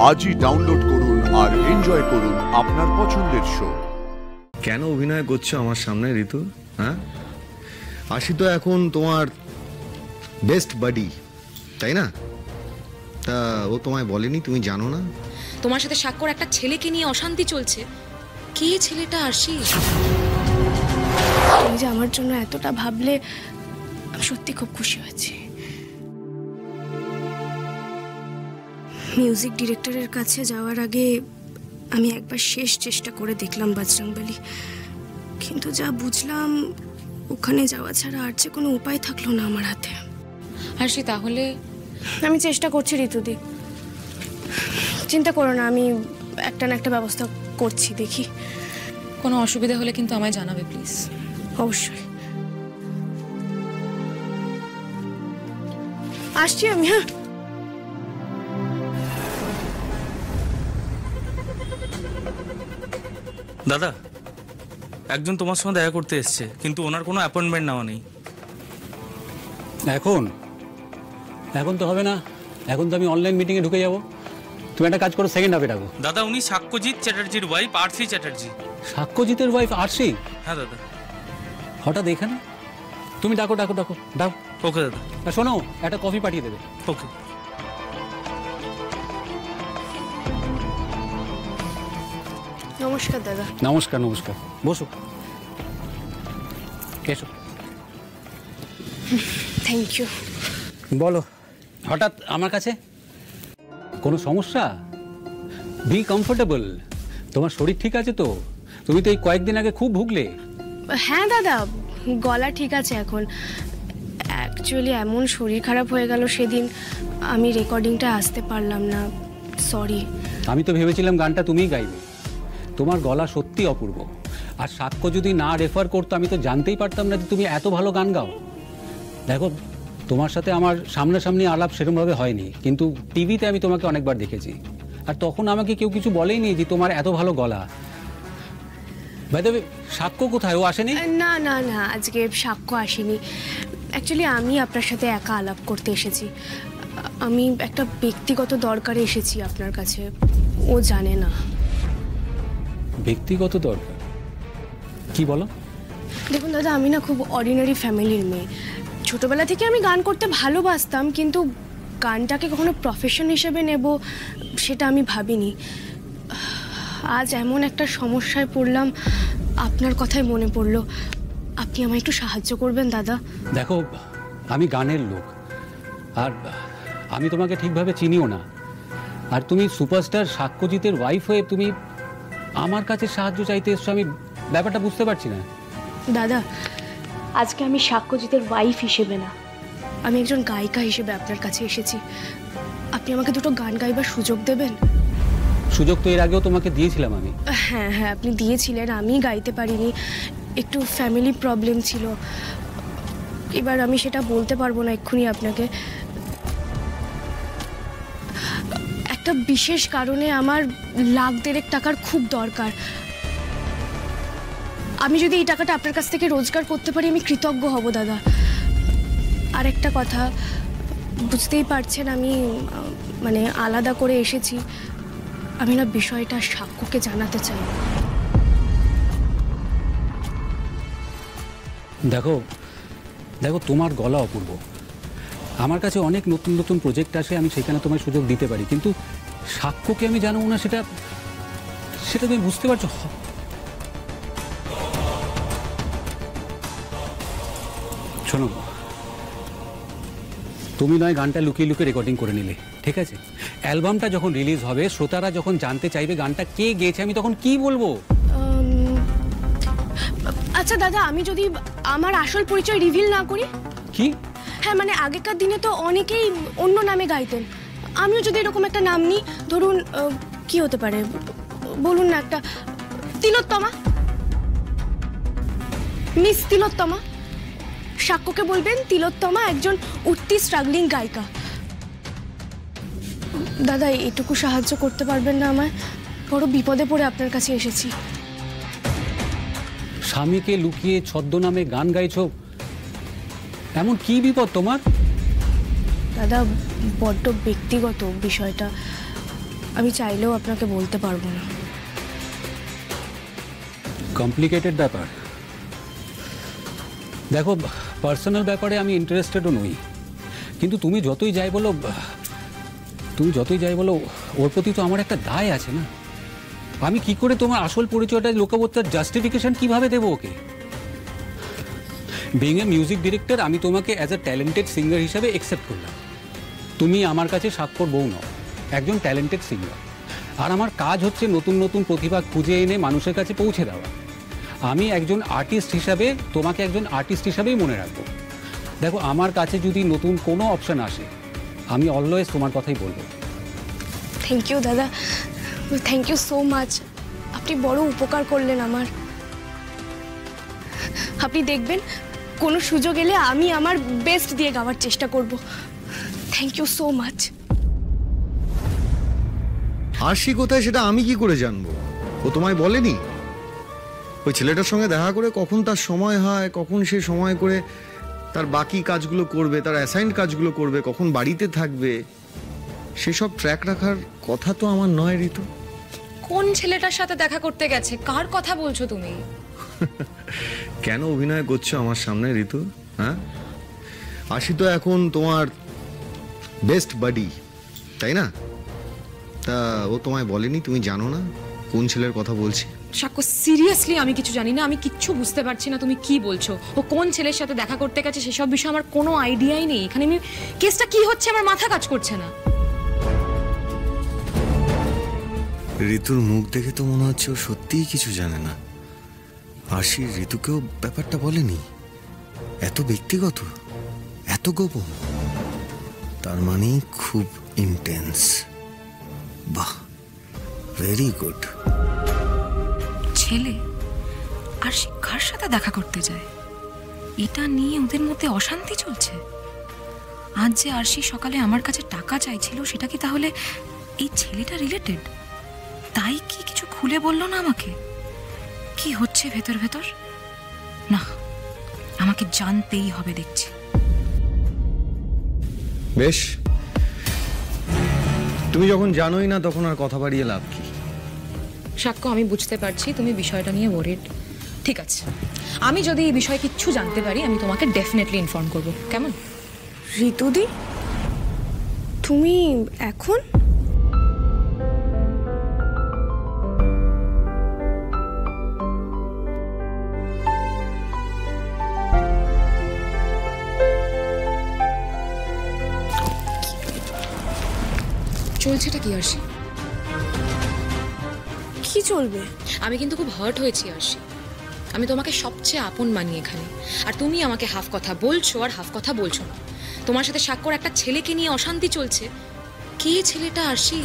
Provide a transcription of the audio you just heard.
আজই ডাউনলোড করুন আর এনজয় করুন আপনার পছন্দের শো। কেন অভিনয় করছো আমার সামনে ঋতু? হ্যাঁ, আশি তো এখন তোমার বেস্ট বাডি, তাই না? তা ও তোমায় বলেনি? তুমি জানো না? তোমার সাথে সাক্ষর একটা ছেলেকে নিয়ে অশান্তি চলছে। কে ছেলেটা? আশিস। তুমি যে আমার জন্য এতটা ভাবলে আমি সত্যি খুব খুশি হয়েছি। মিউজিক ডিরেক্টরের কাছে যাওয়ার আগে আমি একবার শেষ চেষ্টা করে দেখলাম বজরংবলী, কিন্তু যা বুঝলাম ওখানে যাওয়া ছাড়া আর যে কোনো উপায় থাকলো না আমার হাতে। আশি, তাহলে আমি চেষ্টা করছি ঋতুদি, চিন্তা করো না, আমি একটা না একটা ব্যবস্থা করছি, দেখি। কোনো অসুবিধা হলে কিন্তু আমায় জানাবে প্লিজ। অবশ্যই আসছি আমি। হ্যাঁ, দাদা, একজন তোমার সঙ্গে দেখা করতে এসছে, কিন্তু ওনার কোনো অ্যাপয়েন্টমেন্ট নেওয়া নেই। এখন এখন তো হবে না, এখন তো আমি অনলাইন মিটিংয়ে ঢুকে যাব। তুমি একটা কাজ করো, সেকেন্ড হাফে ডাকো। দাদা, উনি সাক্ষ্যজিৎ চ্যাটার্জির ওয়াইফ আরসি চ্যাটার্জি। সাক্ষ্যজিতের ওয়াইফ আরসি? হ্যাঁ দাদা। হঠাৎ এখানে? তুমি ডাকো ডাকো ডাকো ডাকো। ওকে দাদা। আর শোনো, একটা কফি পাঠিয়ে দেবে। ওকে। নমস্কার দাদা। নমস্কার নমস্কার, বসো, এসো। Thank you. বলো, হঠাৎ আমার কাছে? কোনো সমস্যা? Be comfortable. তোমার শরীর ঠিক আছে তো? তুমি তো এই কয়েকদিন আগে খুব ভুগলে। হ্যাঁ দাদা, গলা ঠিক আছে এখন। অ্যাকচুয়ালি এমন শরীর খারাপ হয়ে গেল সেদিন, আমি রেকর্ডিংটা আসতে পারলাম না, সরি। আমি তো ভেবেছিলাম গানটা তুমিই গাইবে। তোমার গলা সত্যি অপূর্ব। আর সাক্ষ্য যদি না রেফার করতো আমি তো জানতেই পারতাম না যে তুমি এত ভালো গান গাও। দেখো, তোমার সাথে আমার সামনাসামনি আলাপ সেরকমভাবে হয়নি, কিন্তু টিভিতে আমি তোমাকে অনেকবার দেখেছি। আর তখন আমাকে কেউ কিছু বলেইনি যে তোমার এত ভালো গলা। বাই দ্য ওয়ে, সাক্ষ্য কোথায়? ও আসেনি? না না না, আজকে সাক্ষ্য আসেনি। অ্যাকচুয়ালি আমি আপনার সাথে একা আলাপ করতে এসেছি। আমি একটা ব্যক্তিগত দরকারে এসেছি আপনার কাছে, ও জানে না। ব্যক্তিগত দরকার? কি বলো? দেখুন দাদা, আমি না খুব অর্ডিনারি ফ্যামিলির মেয়ে। ছোটবেলা থেকে আমি গান করতে ভালোবাসতাম, কিন্তু গানটাকে কখনো প্রফেশন হিসেবে নেব সেটা আমি ভাবিনি। আজ এমন একটা সমস্যায় পড়লাম, আপনার কথাই মনে পড়লো। আপনি আমায় একটু সাহায্য করবেন দাদা? দেখো, আমি গানের লোক, আর আমি তোমাকে ঠিকভাবে চিনিও না। আর তুমি সুপারস্টার সাক্ষ্যজিতের ওয়াইফ হয়ে তুমি আমার কাছে সাহায্য চাইতে এসছো, আমি ব্যাপারটা বুঝতে পারছি না। দাদা, আজকে আমি সাক্ষ্যজিতের ওয়াইফ হিসেবে না, আমি একজন গায়িকা হিসেবে আপনার কাছে এসেছি। আপনি আমাকে দুটো গান গাইবার সুযোগ দেবেন? সুযোগ তো এর আগেও তোমাকে দিয়েছিলাম আমি। হ্যাঁ হ্যাঁ, আপনি দিয়েছিলেন, আমি গাইতে পারিনি, একটু ফ্যামিলি প্রবলেম ছিল। এবার আমি সেটা বলতে পারবো না এক্ষুনি আপনাকে। একটা বিশেষ কারণে আমার 1,00,000 টাকার খুব দরকার। আমি যদি এই টাকাটা আপনার কাছ থেকে রোজগার করতে পারি আমি কৃতজ্ঞ হব দাদা। আর একটা কথা, বুঝতেই পারছেন আমি মানে আলাদা করে এসেছি, আমি না বিষয়টা সাক্ষ্যকে জানাতে চাই। দেখো দেখো, তোমার গলা অপূর্ব। আমার কাছে অনেক নতুন নতুন প্রজেক্ট আসে, আমি সেখানে তোমায় সুযোগ দিতে পারি, কিন্তু সাক্ষ্যকে আমি জানবো না, সেটা সেটা তুমি বুঝতে পারছো? শোনো, তুমি নয় গানটা লুকিয়ে লুকিয়ে রেকর্ডিং করে নিলে, ঠিক আছে? অ্যালবামটা যখন রিলিজ হবে, শ্রোতারা যখন জানতে চাইবে গানটা কে গেয়েছে, আমি তখন কি বলবো? আচ্ছা দাদা, আমি যদি আমার আসল পরিচয় রিভিল না করি? কি? হ্যাঁ, মানে আগেকার দিনে তো অনেকেই অন্য নামে গাইতেন, আমিও যদি এরকম একটা নাম নিই, ধরুন কি হতে পারে বলুন না, একটা তিলোত্তমা, মিস তিলোত্তমা। সাক্ষ্যকে বলবেন তিলোত্তমা একজন উঠতি স্ট্রাগলিং গায়িকা। দাদা, এটুকু সাহায্য করতে পারবেন না আমায়? বড় বিপদে পড়ে আপনার কাছে এসেছি। স্বামীকে লুকিয়ে ছদ্মনামে গান গাইছো, এমন কি বিপদ তোমার? দাদা, বড্ড ব্যক্তিগত বিষয়টা, আমি চাইলেও আপনাকে বলতে পারবো না। কমপ্লিকেটেড ব্যাপার। দেখো, পার্সোনাল ব্যাপারে আমি ইন্টারেস্টেডও নই, কিন্তু তুমি যতই যাই বলো ওর প্রতি তো আমার একটা দায় আছে না। আমি কি করে তোমার আসল পরিচয়টা লুকাবো, তার জাস্টিফিকেশন কিভাবে দেবো ওকে? বিং এ মিউজিক ডিরেক্টর, আমি তোমাকে অ্যাজ এ ট্যালেন্টেড সিঙ্গার হিসাবে অ্যাকসেপ্ট করলাম। তুমি আমার কাছে স্বাক্ষর বউ নও, একজন ট্যালেন্টেড সিঙ্গার। আর আমার কাজ হচ্ছে নতুন নতুন প্রতিভা খুঁজে এনে মানুষের কাছে পৌঁছে দেওয়া। আমি একজন আর্টিস্ট হিসাবে তোমাকে একজন আর্টিস্ট হিসাবেই মনে রাখবো। দেখো, আমার কাছে যদি নতুন কোনো অপশন আসে, আমি অলওয়েজ তোমার কথাই বলবো। থ্যাংক ইউ দাদা, থ্যাংক ইউ সো মাচ। আপনি বড় উপকার করলেন আমার। আপনি দেখবেন কোনো সুযোগ এলে আমি আমার বেস্ট দিয়ে গাওয়ার চেষ্টা করব। Thank you so much. Arshi কোথায় সেটা আমি কি করে জানবো? ও তোমায় বলেনি? ওই ছেলেটার সঙ্গে দেখা করে কখন তার সময় হয়, কখন সে সময় করে তার বাকি কাজগুলো করবে, তার অ্যাসাইন্ড কাজগুলো করবে, কখন বাড়িতে থাকবে, সেসব ট্র্যাক রাখার কথা তো আমার নয় ঋতু। কোন ছেলেটার সাথে দেখা করতে গেছে? কার কথা বলছো তুমি? কেন অভিনয় করছো আমার সামনে ঋতু? হ্যাঁ, আশি তো এখন তোমার বেস্ট বাডি, তাই না? তা ও তোমায় বলেনি? তুমি জানো না কোন ছেলের কথা বলছি? সাক্ষ্য, সিরিয়াসলি আমি কিছু জানি না, আমি কিচ্ছু বুঝতে পারছি না তুমি কি বলছো। ও কোন ছেলের সাথে দেখা করতে গেছে সেসব বিষয়ে আমার কোনো আইডিয়াই নেই। এখানে আমি কেসটা কি হচ্ছে আমার মাথা কাজ করছে না। ঋতুর মুখ দেখে তো মনে হচ্ছে ও সত্যিই কিছু জানে না। আশি ঋতুকেও ব্যাপারটা বলেনি? এত ব্যক্তিগত, এত গোপন, তার মানে খুব ইন্টেন্স। বাহ, ভেরি গুড। ছেলে আর সে কার সাথে দেখা করতে যায়, এটা নিয়ে ওদের মধ্যে অশান্তি চলছে। আজ যে আরশি সকালে আমার কাছে টাকা চাইছিল, সেটা কি তাহলে এই ছেলেটা রিলেটেড? তাই কি কিছু খুলে বললো না আমাকে? কি হচ্ছে ভেতর ভেতর? না, আমাকে জানতেই হবে দেখছি। বেশ, তুমি যখন জানোই না তখন আর কথা বাড়িয়ে লাভ কি? সাক্ষ্য, আমি বুঝতে পারছি তুমি বিষয়টা নিয়ে ওয়ারিড। ঠিক আছে, আমি যদি এই বিষয়ে কিচ্ছু জানতে পারি আমি তোমাকে ডেফিনেটলি ইনফর্ম করব, কেমন? ঋতুদি, তুমি এখন? চলছেটা কি আরশি? কি চলবে? আমি কিন্তু খুব হার্ট হয়েছি আরশি। আমি তোমাকে সবচেয়ে আপন মানি এখানে, আর তুমি আমাকে হাফ কথা বলছো আর হাফ কথা বলছো না। তোমার সাথে স্বাক্ষর একটা ছেলেকে নিয়ে অশান্তি চলছে। কে ছেলেটা আরশি?